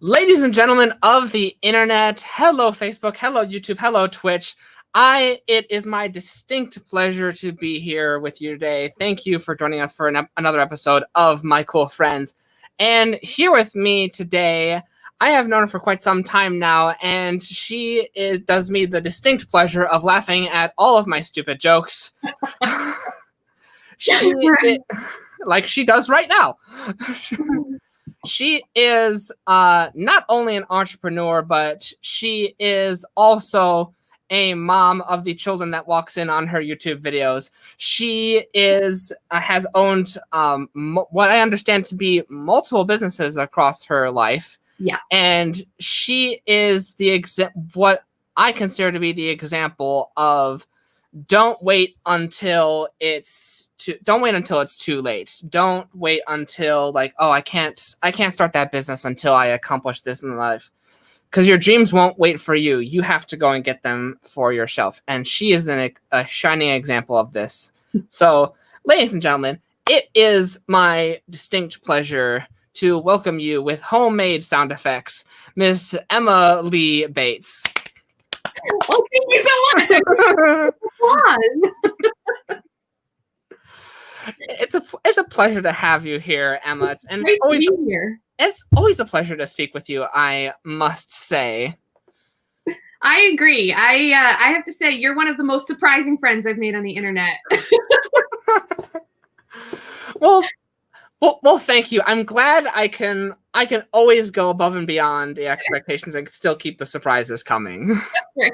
Ladies and gentlemen of the internet, hello Facebook, hello YouTube, hello Twitch. It is my distinct pleasure to be here with you today. Thank you for joining us for another episode of My Cool Friends. And here with me today, I have known her for quite some time now, and does me the distinct pleasure of laughing at all of my stupid jokes. Like she does right now. She is not only an entrepreneur, but she is also a mom of the children that walks in on her YouTube videos. She has owned what I understand to be multiple businesses across her life. Yeah. And she is what I consider to be the example of don't wait until it's too late. Don't wait until I can't start that business until I accomplish this in life. Because your dreams won't wait for you. You have to go and get them for yourself. And she is a shining example of this. So, ladies and gentlemen, it is my distinct pleasure to welcome you with homemade sound effects, Miss Emma Lee Bates. Oh, thank you so much. It's a pleasure to have you here, Emma. And it's always a pleasure to speak with you, I must say. I agree. I have to say you're one of the most surprising friends I've made on the internet. Well, thank you. I'm glad I can always go above and beyond the expectations and still keep the surprises coming. Right.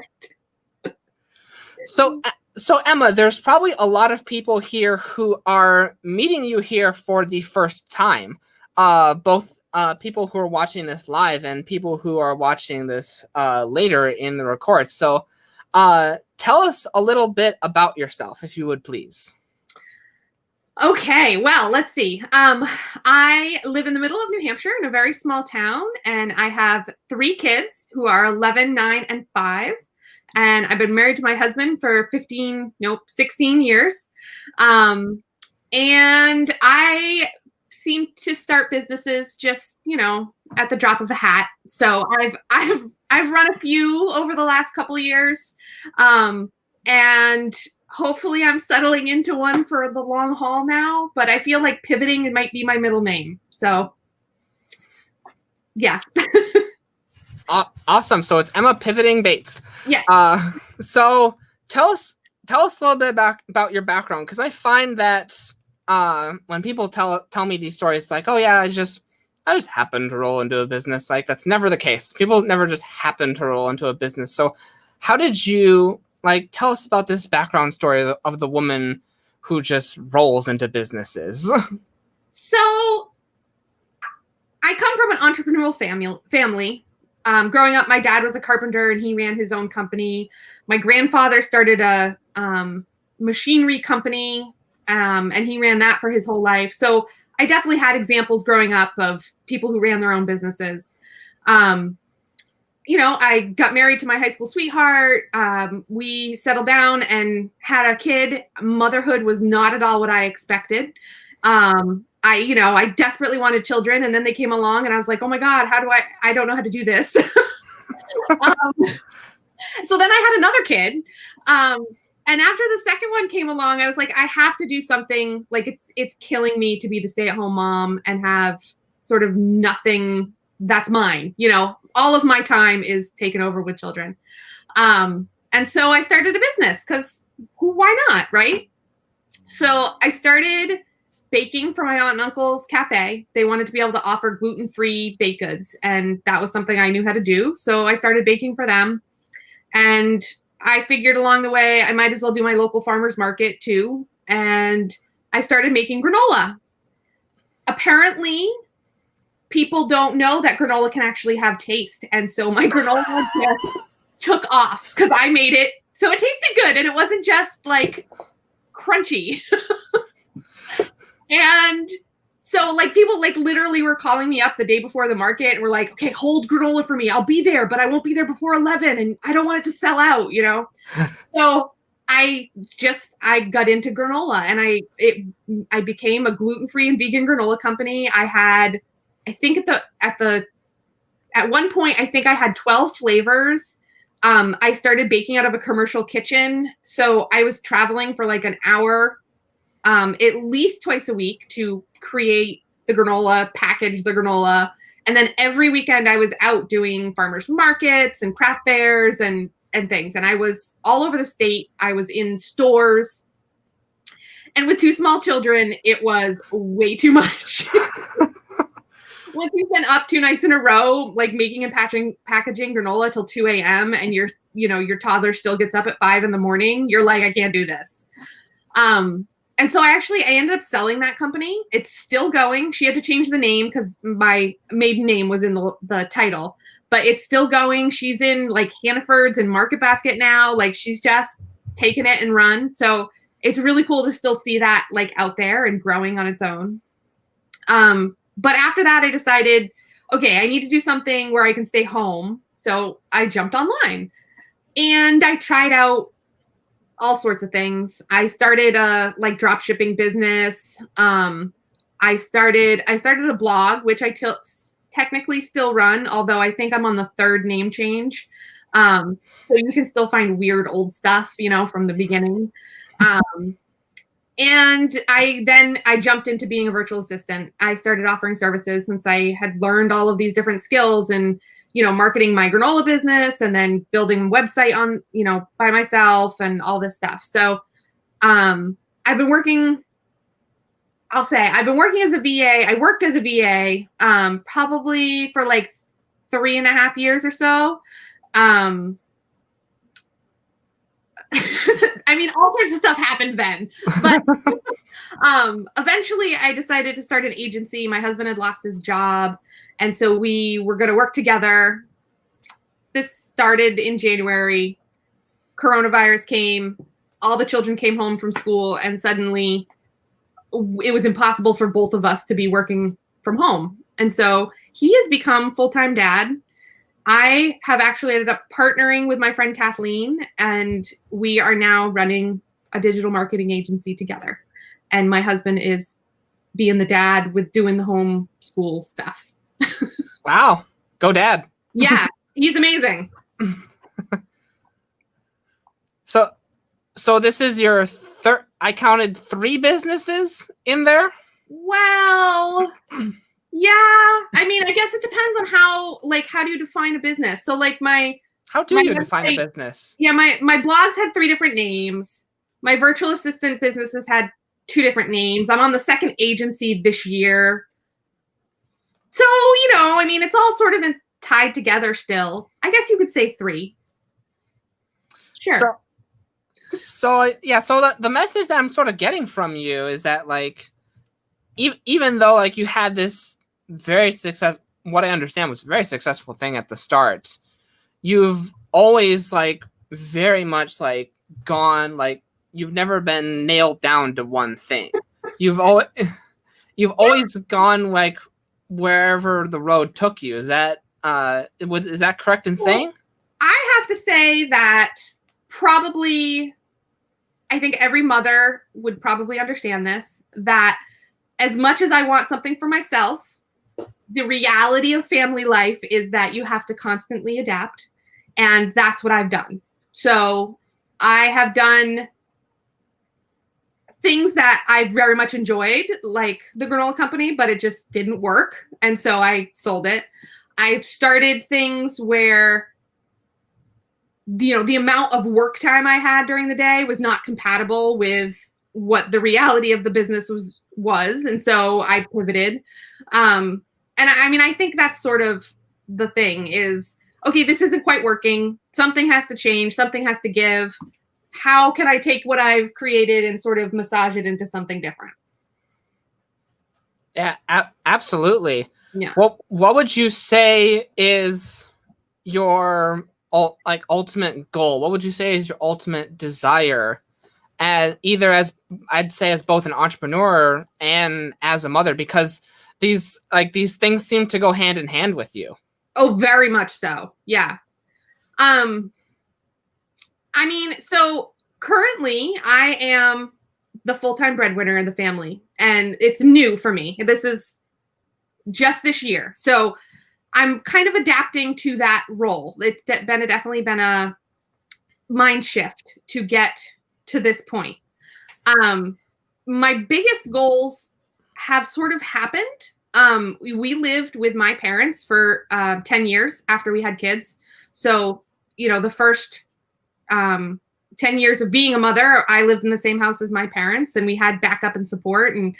So Emma, there's probably a lot of people here who are meeting you here for the first time. Both people who are watching this live and people who are watching this later in the record. So tell us a little bit about yourself, if you would please. Okay, well, let's see. I live in the middle of New Hampshire in a very small town, and I have 3 kids who are 11, 9, and 5. And I've been married to my husband for 16 years. And I seem to start businesses just, at the drop of a hat. So I've run a few over the last couple of years. And hopefully I'm settling into one for the long haul now, but I feel like pivoting might be my middle name. So yeah. Awesome. So it's Emma Pivoting Bates. Yes. So tell us a little bit about your background, because I find that when people tell me these stories, it's like, oh yeah, I just happened to roll into a business. Like, that's never the case. People never just happen to roll into a business. So how did you tell us about this background story of the woman who just rolls into businesses? So I come from an entrepreneurial family. Growing up, my dad was a carpenter and he ran his own company. My grandfather started a machinery company and he ran that for his whole life. So I definitely had examples growing up of people who ran their own businesses. I got married to my high school sweetheart. We settled down and had a kid. Motherhood was not at all what I expected. I desperately wanted children, and then they came along and I was like, oh my God, I don't know how to do this. So then I had another kid. And after the second one came along, I was like, I have to do something. Like, it's killing me to be the stay-at-home mom and have sort of nothing that's mine. All of my time is taken over with children. And so I started a business because why not, right? So I started baking for my aunt and uncle's cafe. They wanted to be able to offer gluten-free baked goods, and that was something I knew how to do. So I started baking for them, and I figured along the way I might as well do my local farmers market too, and I started making granola. Apparently, people don't know that granola can actually have taste, and so my granola took off because I made it so it tasted good and it wasn't just crunchy. And so people literally were calling me up the day before the market and were like, okay, hold granola for me. I'll be there, but I won't be there before 11 and I don't want it to sell out, So I got into granola and I became a gluten-free and vegan granola company. I had, I think at at one point, I think I had 12 flavors. I started baking out of a commercial kitchen. So I was traveling for like an hour, at least twice a week to create the granola, package the granola. And then every weekend I was out doing farmers markets and craft fairs and things. And I was all over the state. I was in stores. And with 2 small children, it was way too much. Once you've been up 2 nights in a row, like making and packaging granola till 2 a.m. and your toddler still gets up at 5 in the morning, you're like, I can't do this. And so I ended up selling that company. It's still going. She had to change the name because my maiden name was in the title, but it's still going. She's in like Hannaford's and Market Basket now. Like she's just taken it and run. So it's really cool to still see that like out there and growing on its own. But after that, I decided, okay, I need to do something where I can stay home. So I jumped online and I tried out all sorts of things. I started a like drop shipping business. I started a blog, which I technically still run, although I think I'm on the 3rd name change. So you can still find weird old stuff, from the beginning. And I jumped into being a virtual assistant. I started offering services since I had learned all of these different skills and, marketing my granola business and then building a website on, by myself and all this stuff. So, I've been working as a VA. I worked as a VA, probably for like 3.5 years or so. I mean, all sorts of stuff happened then, but eventually I decided to start an agency. My husband had lost his job, and so we were going to work together. This started in January. Coronavirus came. All the children came home from school, and suddenly it was impossible for both of us to be working from home. And so he has become full-time dad. I have actually ended up partnering with my friend Kathleen, and we are now running a digital marketing agency together. And my husband is being the dad with doing the home school stuff. Wow. Go dad. Yeah, he's amazing. So this is your I counted 3 businesses in there? Well, yeah. I mean, I guess it depends on how do you define a business? So like how do you define a business? Yeah, my blogs had 3 different names. My virtual assistant businesses had 2 different names. I'm on the 2nd agency this year. So, I mean, it's all sort of tied together still. I guess you could say 3. Sure. So the message that I'm sort of getting from you is that like, even though like you had this what I understand was very successful thing at the start, you've always like very much like gone, like you've never been nailed down to one thing. You've always gone like wherever the road took you. Is that correct in saying? I have to say that probably, I think every mother would probably understand this, that as much as I want something for myself, the reality of family life is that you have to constantly adapt. And that's what I've done. So I have done things that I very much enjoyed, like the granola company, but it just didn't work. And so I sold it. I've started things where the amount of work time I had during the day was not compatible with what the reality of the business was. And so I pivoted. And I mean, I think that's sort of the thing is, okay, this isn't quite working. Something has to change. Something has to give. How can I take what I've created and sort of massage it into something different? Yeah, absolutely. Yeah. What would you say is your ultimate goal? What would you say is your ultimate desire, as I'd say as both an entrepreneur and as a mother, because these things seem to go hand in hand with you. Oh, very much so. Yeah. I mean, so currently I am the full-time breadwinner in the family, and it's new for me. This is just this year. So I'm kind of adapting to that role. It's definitely been a mind shift to get to this point. My biggest goals have sort of happened. We lived with my parents for 10 years after we had kids. So, the first 10 years of being a mother, I lived in the same house as my parents, and we had backup and support. And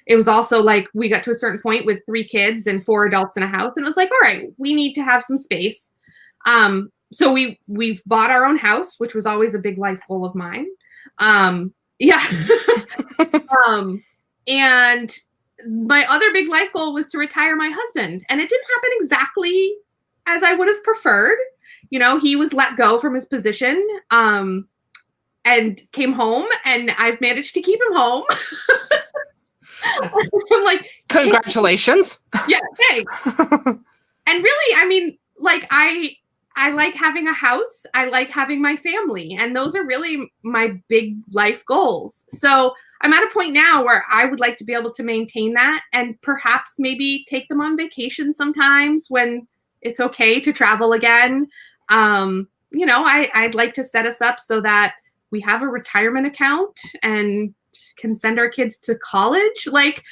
it was also like we got to a certain point with 3 kids and 4 adults in a house, and it was like, all right, we need to have some space. So we've bought our own house, which was always a big life goal of mine. Yeah. And my other big life goal was to retire my husband, and it didn't happen exactly as I would have preferred. He was let go from his position, and came home, and I've managed to keep him home. I'm like, congratulations. Yeah, thanks. And really, I mean, like, I like having a house. I like having my family, and those are really my big life goals. So I'm at a point now where I would like to be able to maintain that, and perhaps maybe take them on vacation sometimes when it's okay to travel again. I'd like to set us up so that we have a retirement account and can send our kids to college. Like,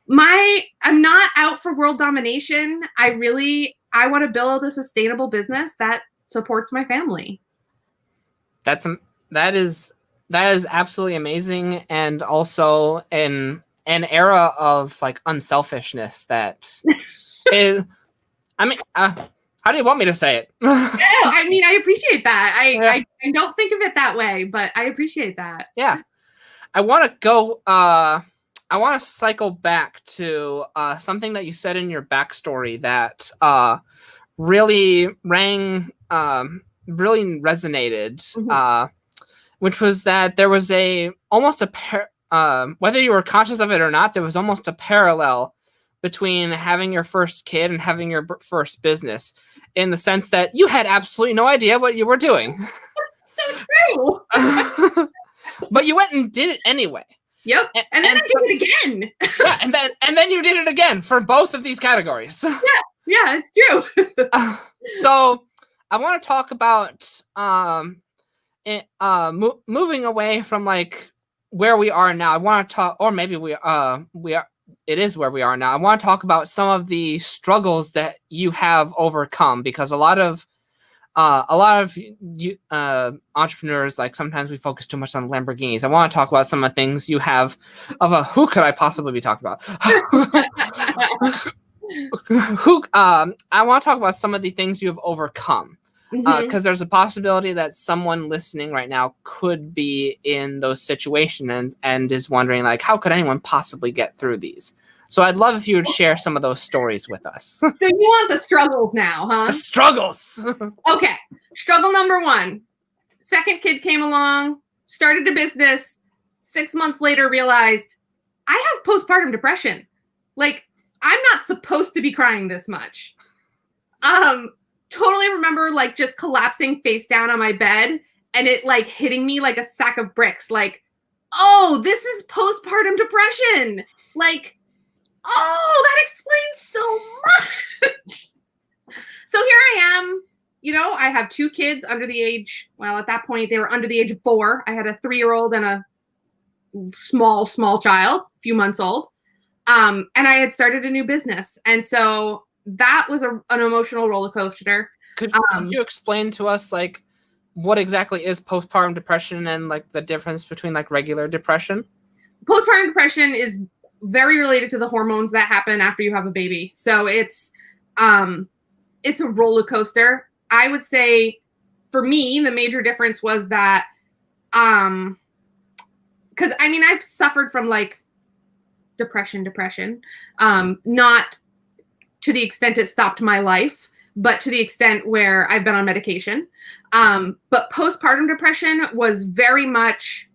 I'm not out for world domination. I want to build a sustainable business that supports my family. That is absolutely amazing, and also an era of like unselfishness that is. I mean, how do you want me to say it? I mean, I appreciate that. I don't think of it that way, but I appreciate that. Yeah, I want to go. I want to cycle back to something that you said in your backstory that really resonated, Mm-hmm. Which was that there was whether you were conscious of it or not, there was almost a parallel between having your first kid and having your first business, in the sense that you had absolutely no idea what you were doing. So true. But you went and did it anyway. Yep. And then I did it again. Yeah, and then you did it again for both of these categories. Yeah, it's true. So I want to talk about moving away from like where we are now. I want to talk, or maybe we are. It is where we are now. I want to talk about some of the struggles that you have overcome, because a lot of entrepreneurs, like, sometimes we focus too much on Lamborghinis. I want to talk about some of the things you have who could I possibly be talking about? I want to talk about some of the things you have overcome, because there's a possibility that someone listening right now could be in those situations and is wondering, like, how could anyone possibly get through these? So I'd love if you would share some of those stories with us. So you want the struggles now, huh? The struggles. Okay. Struggle number 1. Second kid came along, started a business. 6 months later, realized I have postpartum depression. Like, I'm not supposed to be crying this much. Totally remember, like, just collapsing face down on my bed, and it, like, hitting me like a sack of bricks. Like, oh, this is postpartum depression. Like, oh, that explains so much. So here I am. I have 2 kids under the age, well, at that point, they were under the age of 4. I had a 3-year-old and a small child, a few months old. And I had started a new business. And so that was an emotional roller coaster. Could you explain to us, like, what exactly is postpartum depression, and like the difference between like regular depression? Postpartum depression is very related to the hormones that happen after you have a baby. So it's a roller coaster. I would say for me, the major difference was that, because I mean, I've suffered from like depression, not to the extent it stopped my life, but to the extent where I've been on medication. But postpartum depression was very much,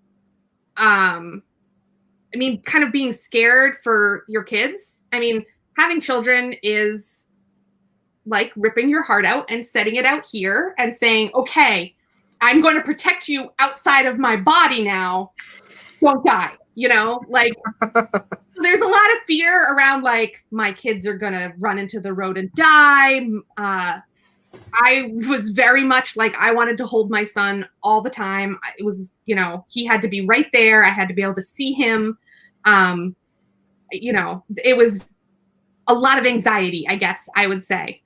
kind of being scared for your kids. I mean, having children is like ripping your heart out and setting it out here and saying, okay, I'm going to protect you outside of my body now. Don't die. you know, like there's a lot of fear around like my kids are going to run into the road and die. I was very much like, I wanted to hold my son all the time. It was, you know, he had to be right there. I had to be able to see him. You know, it was a lot of anxiety, I guess I would say.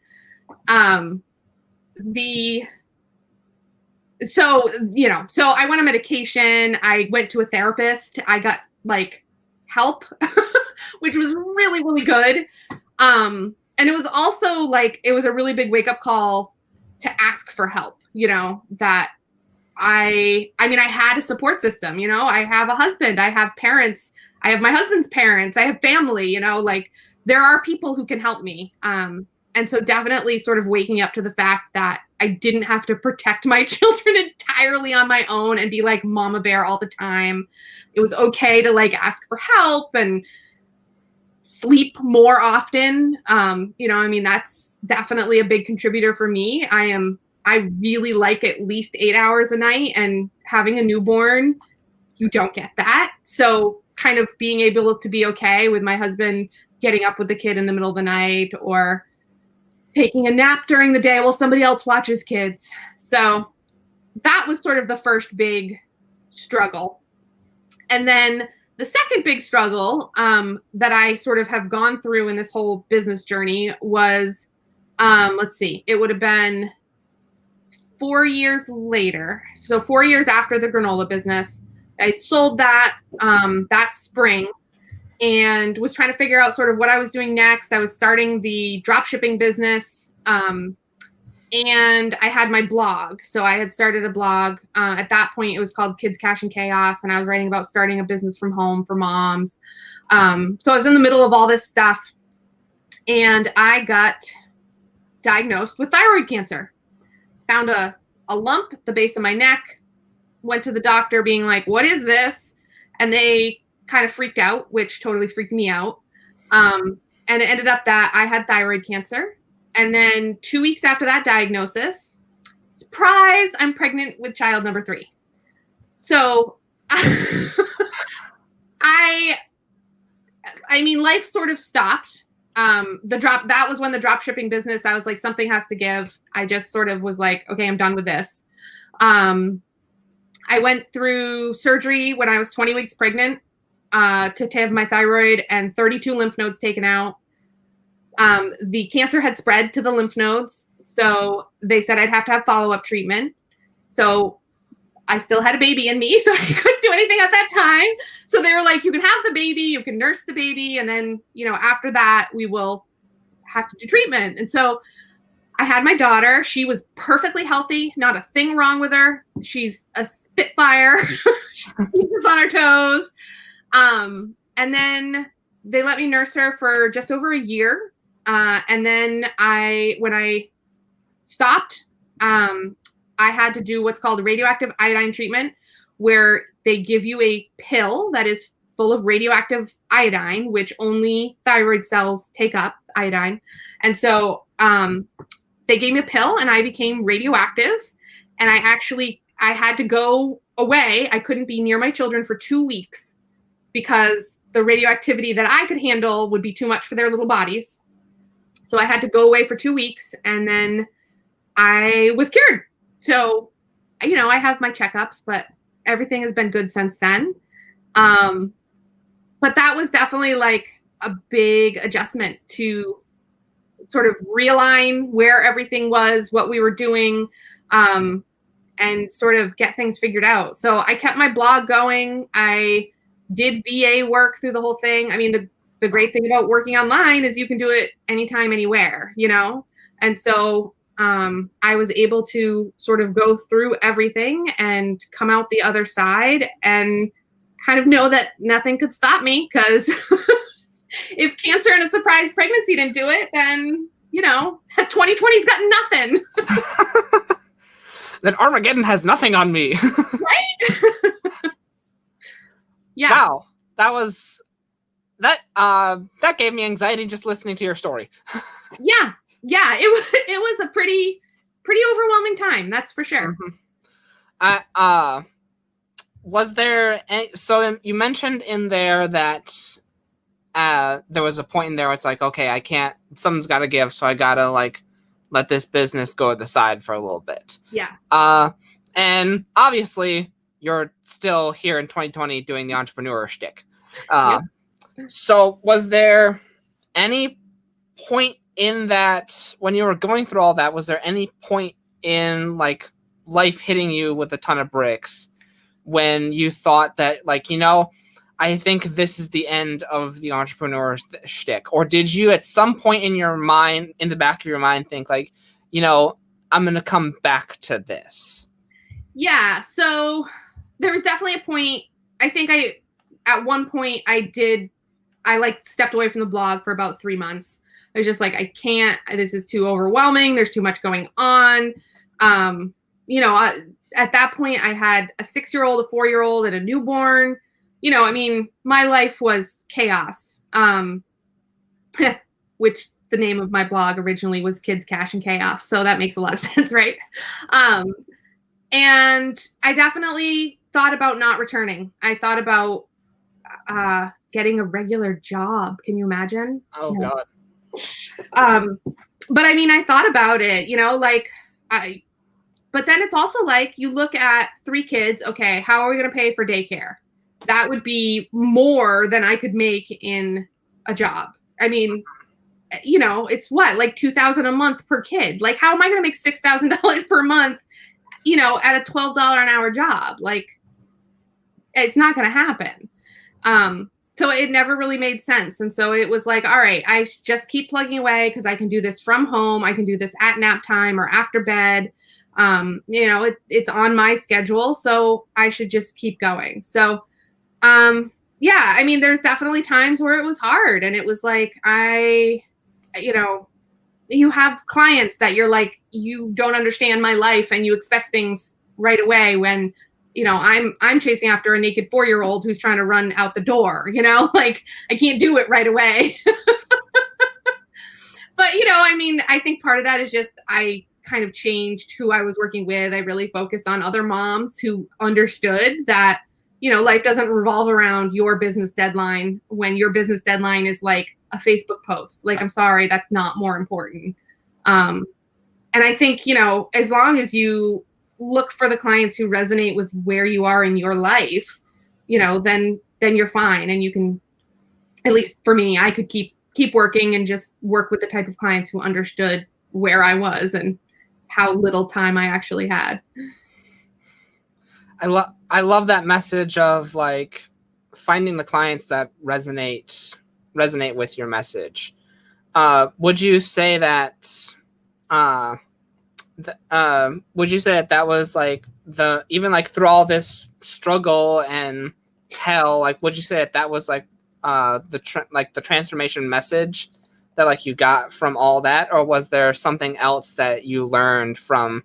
So, you know, so I went on medication. I went to a therapist. I got like help, which was really, really good. And it was also like, it was a really big wake up call to ask for help, you know, that I mean, I had a support system, you know, I have a husband, I have parents, I have my husband's parents, I have family, you know, like there are people who can help me. And so definitely sort of waking up to the fact that I didn't have to protect my children entirely on my own and be like mama bear all the time. It was okay to like ask for help and sleep more often. You know, I mean, that's definitely a big contributor for me. I really like at least 8 hours a night, and having a newborn, you don't get that. So kind of being able to be okay with my husband getting up with the kid in the middle of the night or taking a nap during the day while somebody else watches kids. So that was sort of the first big struggle. And then the second big struggle that I sort of have gone through in this whole business journey was, let's see, it would have been 4 years later. So 4 years after the granola business, I sold that that spring and was trying to figure out sort of what I was doing next. I was starting the drop shipping business. And I had my blog. So I had started a blog. At that point, it was called Kids, Cash, and Chaos. And I was writing about starting a business from home for moms. So I was in the middle of all this stuff. And I got diagnosed with thyroid cancer. Found a lump at the base of my neck. Went to the doctor being like, what is this? And they kind of freaked out, which totally freaked me out. And it ended up that I had thyroid cancer. And then 2 weeks after that diagnosis, surprise, I'm pregnant with child number 3. So I mean, life sort of stopped. That was when the drop shipping business, I was like, something has to give. I just sort of was like, okay, I'm done with this. I went through surgery when I was 20 weeks pregnant to have my thyroid and 32 lymph nodes taken out. The cancer had spread to the lymph nodes. So they said I'd have to have follow-up treatment. So I still had a baby in me, so I couldn't do anything at that time. So they were like, you can have the baby, you can nurse the baby. And then, you know, after that, we will have to do treatment. And so I had my daughter. She was perfectly healthy, not a thing wrong with her. She's a spitfire. She was on her toes. And then they let me nurse her for just over a year. And then when I stopped, I had to do what's called a radioactive iodine treatment, where they give you a pill that is full of radioactive iodine, which only thyroid cells take up, iodine. And so they gave me a pill and I became radioactive. And I had to go away. I couldn't be near my children for 2 weeks because the radioactivity that I could handle would be too much for their little bodies. So I had to go away for 2 weeks and then I was cured. So, you know, I have my checkups, but everything has been good since then. But that was definitely like a big adjustment to sort of realign where everything was, what we were doing, and sort of get things figured out. So I kept my blog going. I did VA work through the whole thing. I mean, the great thing about working online is you can do it anytime, anywhere, you know? And so I was able to sort of go through everything and come out the other side and kind of know that nothing could stop me, because if cancer and a surprise pregnancy didn't do it, then, you know, 2020's got nothing. Then Armageddon has nothing on me. Right? Yeah. Wow. That gave me anxiety just listening to your story. Yeah. It was a pretty overwhelming time, that's for sure. Mm-hmm. was there any, so you mentioned in there that there was a point in there where it's like, okay, I can't, something's got to give, so I gotta like let this business go to the side for a little bit. Yeah. And obviously you're still here in 2020 doing the entrepreneur shtick. Yep. So was there any point in that when you were going through all that, was there any point in like life hitting you with a ton of bricks when you thought that, like, you know, I think this is the end of the entrepreneur shtick? Or did you at some point in your mind, in the back of your mind, think like, you know, I'm going to come back to this? Yeah. So there was definitely a point. I think at one point I like stepped away from the blog for about 3 months. I was just like, I can't, this is too overwhelming. There's too much going on. You know, at that point I had a 6-year-old, a 4-year-old, and a newborn. You know, I mean, my life was chaos. Which the name of my blog originally was Kids, Cash, and Chaos. So that makes a lot of sense, right? And I definitely thought about not returning. I thought about getting a regular job. Can you imagine? Oh, Yeah. God. But I mean, I thought about it, you know, like but then it's also like you look at 3 kids. Okay, how are we going to pay for daycare? That would be more than I could make in a job. I mean, you know, it's what, like $2,000 a month per kid. Like, how am I going to make $6,000 per month, you know, at a $12 an hour job? Like, it's not going to happen. So it never really made sense. And so it was like, all right, I just keep plugging away because I can do this from home. I can do this at nap time or after bed. You know, it's on my schedule. So I should just keep going. So, yeah, I mean, there's definitely times where it was hard. And it was like, you know, you have clients that you're like, you don't understand my life and you expect things right away when, you know, I'm chasing after a naked 4-year-old who's trying to run out the door, you know, like I can't do it right away. But, you know, I mean, I think part of that is just, I kind of changed who I was working with. I really focused on other moms who understood that, you know, life doesn't revolve around your business deadline when your business deadline is like a Facebook post. Like, I'm sorry, that's not more important. And I think, you know, as long as you look for the clients who resonate with where you are in your life, you know, then you're fine. And you can, at least for me, I could keep working and just work with the type of clients who understood where I was and how little time I actually had. I love that message of like finding the clients that resonate with your message. Would you say that would you say that that was like even like through all this struggle and hell, like would you say that that was like the transformation message that like you got from all that, or was there something else that you learned from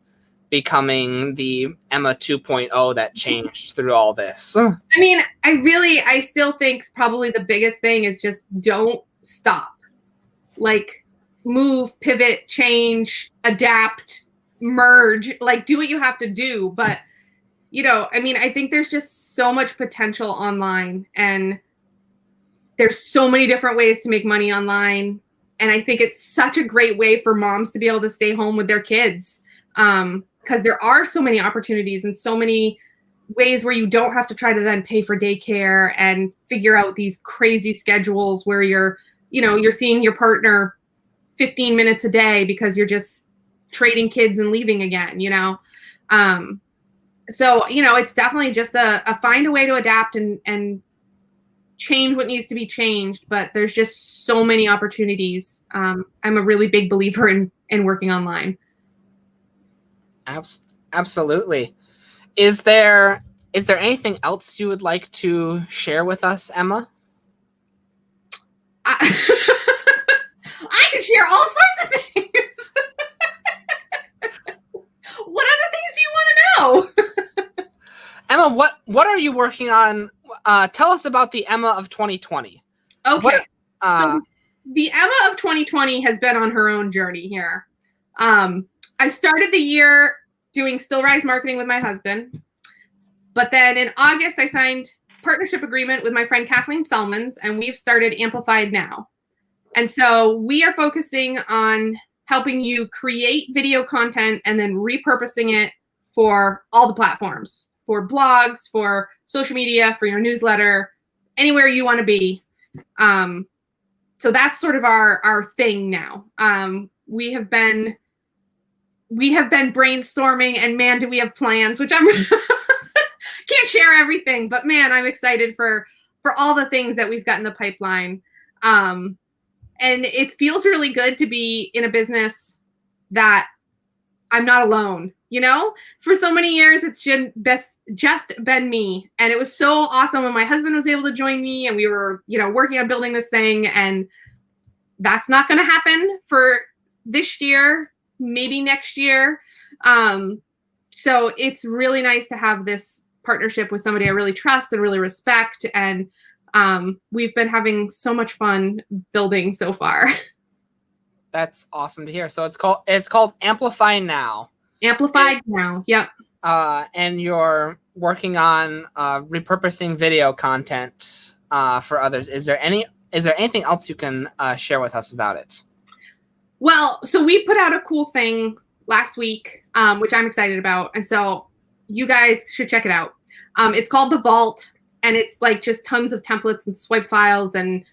becoming the Emma 2.0 that changed through all this? I mean, I still think probably the biggest thing is just don't stop. Like, move, pivot, change, adapt, merge, like do what you have to do. But, you know, I mean, I think there's just so much potential online and there's so many different ways to make money online. And I think it's such a great way for moms to be able to stay home with their kids. Because there are so many opportunities and so many ways where you don't have to try to then pay for daycare and figure out these crazy schedules where you're seeing your partner 15 minutes a day because you're just trading kids and leaving again, you know? So, you know, it's definitely just a find a way to adapt and change what needs to be changed, but there's just so many opportunities. I'm a really big believer in working online. Absolutely. Is there anything else you would like to share with us, Emma? I can share all sorts of things. What other things do you want to know? Emma, what are you working on? Tell us about the Emma of 2020. Okay. So the Emma of 2020 has been on her own journey here. I started the year doing Still Rise marketing with my husband. But then in August, I signed partnership agreement with my friend Kathleen Selmans, and we've started Amplified Now. And so we are focusing on helping you create video content and then repurposing it for all the platforms, for blogs, for social media, for your newsletter, anywhere you want to be. So that's sort of our thing now. We have been brainstorming, and man, do we have plans, which I'm can't share everything, but man, I'm excited for all the things that we've got in the pipeline. And it feels really good to be in a business that I'm not alone. You know, for so many years, it's just been me. And it was so awesome when my husband was able to join me and we were, working on building this thing. And that's not going to happen for this year, maybe next year. So it's really nice to have this partnership with somebody I really trust and really respect. And we've been having so much fun building so far. That's awesome to hear. So it's called Amplify Now. Amplified Now. Yep. And you're working on repurposing video content for others. Is there anything else you can share with us about it? Well, so we put out a cool thing last week, which I'm excited about. And so you guys should check it out. It's called The Vault, and it's like just tons of templates and swipe files and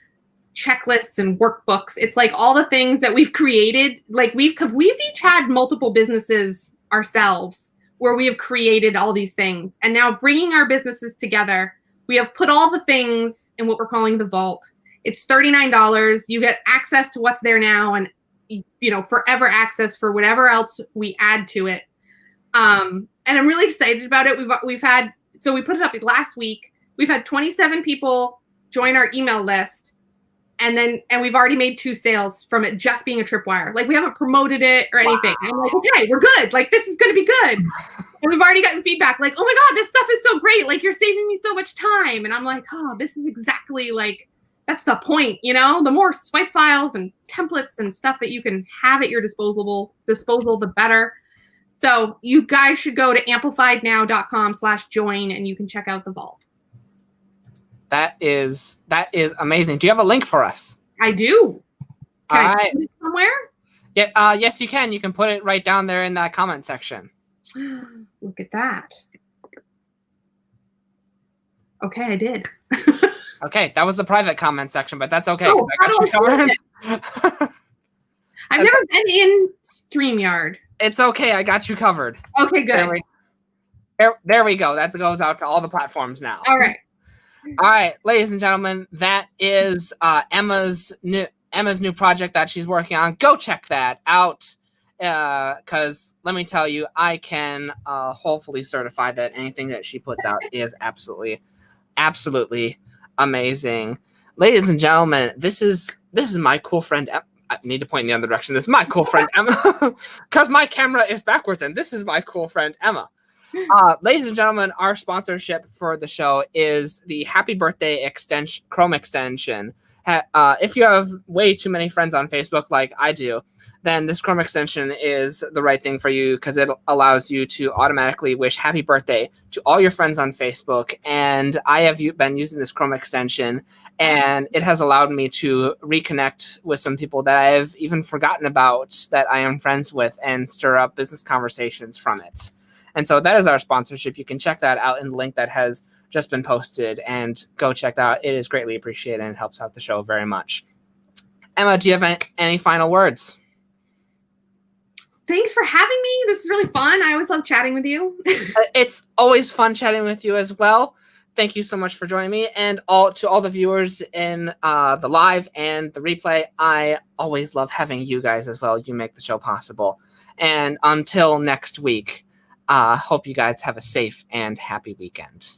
checklists and workbooks. It's like all the things that we've created. Like we've each had multiple businesses ourselves where we have created all these things. And now bringing our businesses together, we have put all the things in what we're calling The Vault. It's $39. You get access to what's there now and, forever access for whatever else we add to it. And I'm really excited about it. So we put it up last week. We've had 27 people join our email list. And we've already made 2 sales from it just being a tripwire. Like we haven't promoted it or anything. Wow. I'm like, okay, we're good. Like this is going to be good. And we've already gotten feedback like, oh my God, this stuff is so great. Like you're saving me so much time. And I'm like, oh, this is exactly like, that's the point. The more swipe files and templates and stuff that you can have at your disposal, the better. So you guys should go to amplifiednow.com/join and you can check out The Vault. That is amazing. Do you have a link for us? I do. Can I put it somewhere? Yeah. Yes, you can. You can put it right down there in that comment section. Look at that. Okay, I did. Okay, that was the private comment section, but that's okay. Oh, I got you covered. I've never been in StreamYard. It's okay. I got you covered. Okay, good. There we go. That goes out to all the platforms now. All right. All right, ladies and gentlemen, that is Emma's new project that she's working on. Go check that out, because let me tell you, I can hopefully certify that anything that she puts out is absolutely amazing. Ladies and gentlemen, this is my cool friend. I need to point in the other direction. This is my cool friend Emma, because my camera is backwards, and this is my cool friend Emma. Ladies and gentlemen, our sponsorship for the show is the Happy Birthday Chrome extension. If you have way too many friends on Facebook like I do, then this Chrome extension is the right thing for you because it allows you to automatically wish happy birthday to all your friends on Facebook. And I have been using this Chrome extension, and it has allowed me to reconnect with some people that I have even forgotten about that I am friends with and stir up business conversations from it. And so that is our sponsorship. You can check that out in the link that has just been posted, and go check that out. It is greatly appreciated and it helps out the show very much. Emma, do you have any final words? Thanks for having me. This is really fun. I always love chatting with you. It's always fun chatting with you as well. Thank you so much for joining me, and to all the viewers in the live and the replay. I always love having you guys as well. You make the show possible. And until next week, hope you guys have a safe and happy weekend.